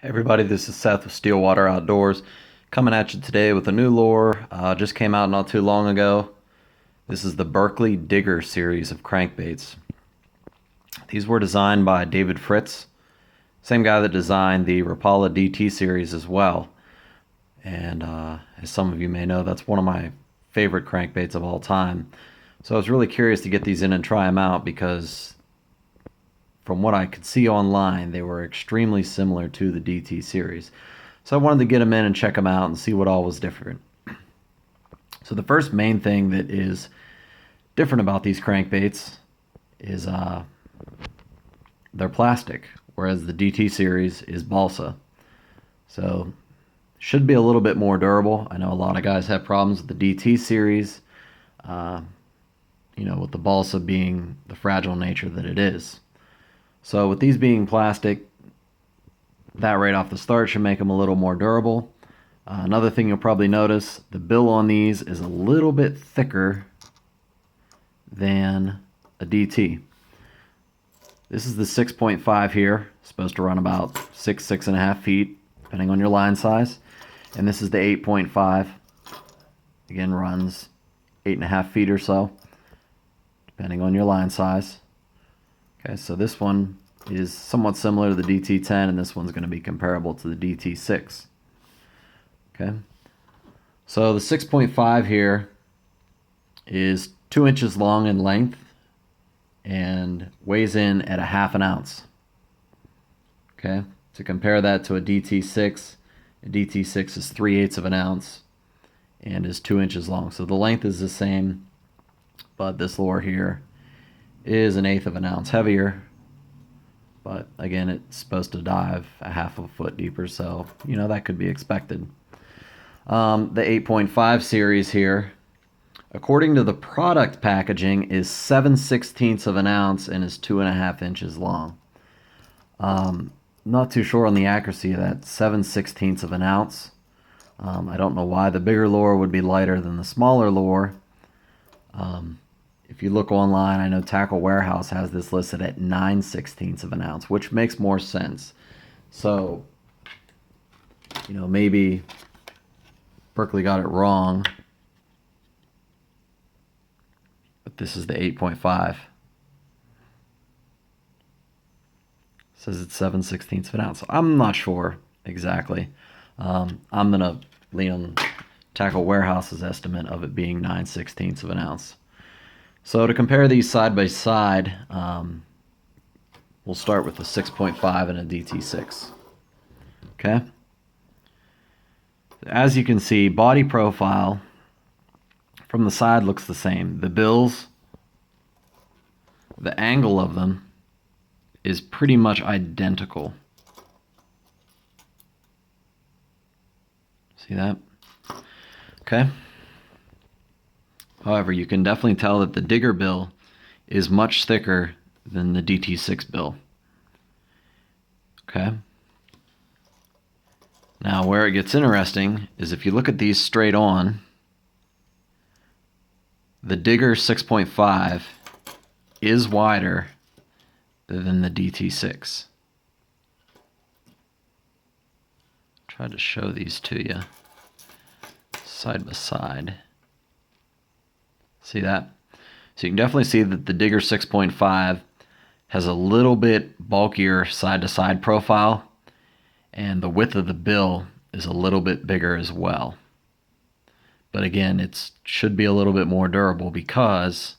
Hey everybody, this is Seth with Steelwater Outdoors, coming at you today with a new lure. Just came out not too long ago. This is the Berkley Digger series of crankbaits. These were designed by David Fritz, same guy that designed the Rapala DT series as well. And as some of you may know, that's one of my favorite crankbaits of all time. So I was really curious to get these in and try them out because from what I could see online, they were extremely similar to the DT series. So I wanted to get them in and check them out and see what all was different. So the first main thing that is different about these crankbaits is they're plastic, whereas the DT series is balsa. So should be a little bit more durable. I know a lot of guys have problems with the DT series, with the balsa being the fragile nature that it is. So with these being plastic, that right off the start should make them a little more durable. Another thing you'll probably notice, the bill on these is a little bit thicker than a DT. This is the 6.5 here, supposed to run about 6.5 feet, depending on your line size. And this is the 8.5, again runs 8.5 feet or so, depending on your line size. Okay, so this one is somewhat similar to the DT10, and this one's going to be comparable to the DT6. Okay, so the 6.5 here is 2 inches long in length and weighs in at a ½ ounce. Okay, to compare that to a DT6 is 3/8 of an ounce and is 2 inches long. So the length is the same, but this lure here is 1/8 of an ounce heavier, but again, it's supposed to dive a ½ foot deeper, so that could be expected. The 8.5 series here, according to the product packaging, is 7/16 of an ounce and is 2.5 inches long. Not too sure on the accuracy of that 7/16 of an ounce. I don't know why the bigger lure would be lighter than the smaller lure. If you look online, I know Tackle Warehouse has this listed at 9/16 of an ounce, which makes more sense. So, maybe Berkley got it wrong, but this is the 8.5. It says it's 7/16 of an ounce. I'm not sure exactly. I'm going to lean on Tackle Warehouse's estimate of it being 9/16 of an ounce. So to compare these side by side, we'll start with the 6.5 and a DT6. Okay. As you can see, body profile from the side looks the same. The bills, the angle of them is pretty much identical. See that? Okay. However, you can definitely tell that the Digger bill is much thicker than the DT6 bill. Okay. Now, where it gets interesting is if you look at these straight on, the Digger 6.5 is wider than the DT6. Try to show these to you side by side. See that? So you can definitely see that the Digger 6.5 has a little bit bulkier side-to-side profile, and the width of the bill is a little bit bigger as well. But again, it should be a little bit more durable because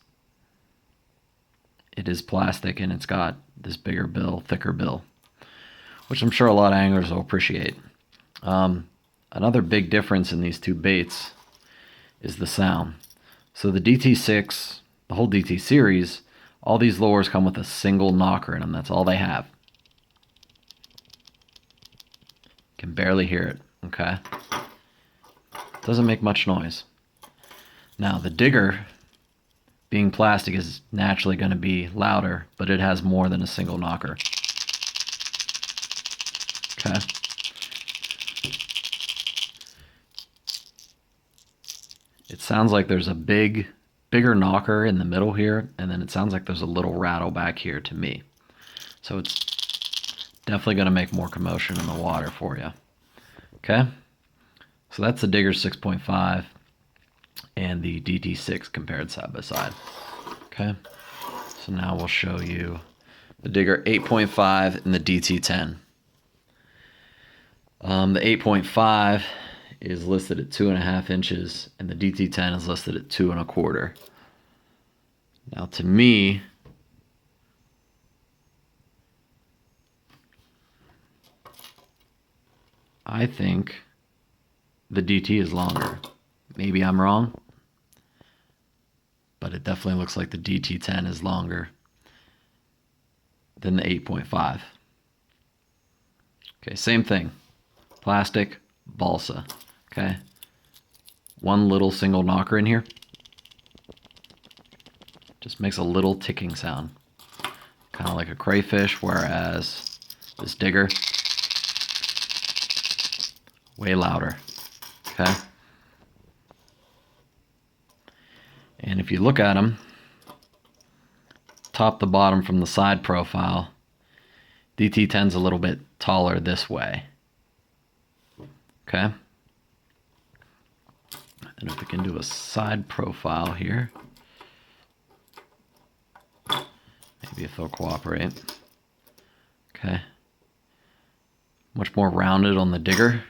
it is plastic and it's got this bigger bill, thicker bill, which I'm sure a lot of anglers will appreciate. Another big difference in these two baits is the sound. So the DT6, the whole DT series, all these lures come with a single knocker in them. That's all they have. Can barely hear it, okay? Doesn't make much noise. Now the Digger, being plastic, is naturally going to be louder, but it has more than a single knocker. Okay. It sounds like there's a bigger knocker in the middle here, and then it sounds like there's a little rattle back here to me. So it's Definitely going to make more commotion in the water for you. Okay, so that's the Digger 6.5 and the DT6 compared side by side. Okay, so now we'll show you the Digger 8.5 and the DT10. The 8.5 is listed at 2.5 inches, and the DT10 is listed at 2.25. Now, to me, I think the DT is longer. Maybe I'm wrong, but it definitely looks like the DT10 is longer than the 8.5. Okay, same thing. Plastic, balsa. Okay. One little single knocker in here. Just makes a little ticking sound. Kind of like a crayfish, whereas this Digger, way louder. Okay. And if you look at them, top to bottom from the side profile, DT10's a little bit taller this way. Okay. And if we can do a side profile here, maybe if they'll cooperate. Okay. Much more rounded on the Digger.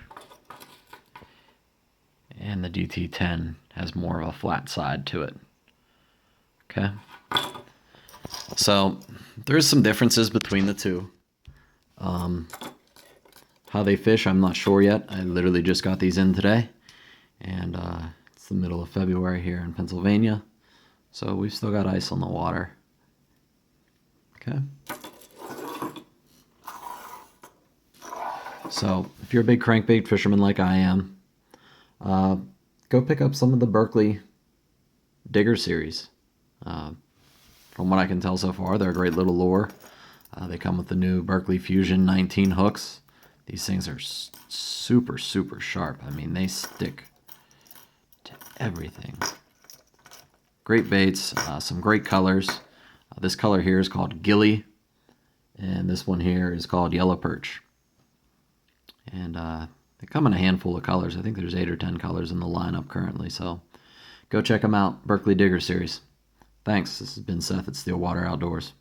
And the DT10 has more of a flat side to it. Okay. So there's some differences between the two. How they fish, I'm not sure yet. I literally just got these in today. And it's the middle of February here in Pennsylvania. So we've still got ice on the water. Okay. So if you're a big crankbait fisherman like I am, go pick up some of the Berkley Digger series. From what I can tell so far, they're a great little lure. They come with the new Berkley Fusion 19 hooks. These things are super, super sharp. I mean, they stick to everything. Great baits, some great colors. This color here is called Gilly, and this one here is called Yellow Perch. And they come in a handful of colors. I think there's 8 or 10 colors in the lineup currently, so go check them out. Berkley Digger series. Thanks. This has been Seth at Stillwater Outdoors.